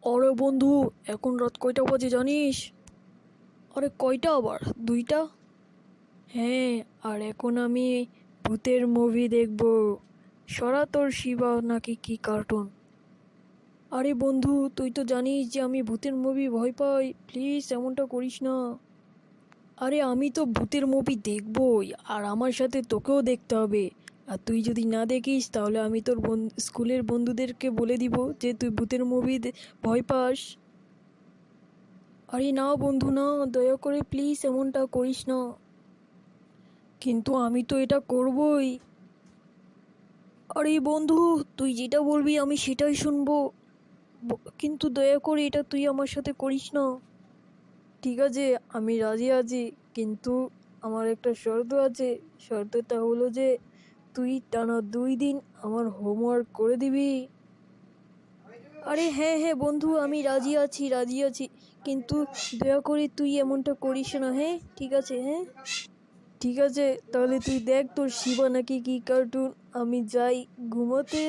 আরে বন্ধু, এখন রাত কয়টা বাজে জানিস? আরে কয়টা আবার? 2টা? হ্যাঁ, আর এখন আমি ভূতের মুভি দেখবো। সরা তোর শিবা নাকি কি কার্টুন? আরে বন্ধু, তুই তো জানিস যে আমি ভূতের মুভি ভয় পাই, প্লিজ এমনটা করিস না। আরে আমি তো ভূতের মুভি দেখবই, আর আমার সাথে তোকেও দেখতে হবে। আর তুই যদি না দেখিস তাহলে আমি তোর স্কুলের বন্ধুদেরকে বলে দিব যে তুই ভূতের মুভি ভয় পাস। আরে না বন্ধু না, দয়া করে প্লিজ এমনটা করিস না। কিন্তু আমি তো এটা করবই। আরে বন্ধু, তুই যেটা বলবি আমি সেটাই শুনবো। কিন্তু দয়া করে এটা তুই আমার সাথে করিস না। ঠিক আছে, আমি রাজি আছি, কিন্তু আমার একটা শর্ত আছে। শর্তটা হলো যে তুই টানা 2 দিন আমার হোমওয়ার্ক করে দিবি। আরে হ্যাঁ হ্যাঁ বন্ধু, আমি রাজি আছি, রাজি আছি। কিন্তু দয়া করে তুই এমনটা করিস না, হ্যাঁ? ঠিক আছে, হ্যাঁ। ঠিক আছে, তাহলে তুই দেখ তোর শিবা নাকি কি কার্টুন। আমি যাই ঘুমোতে।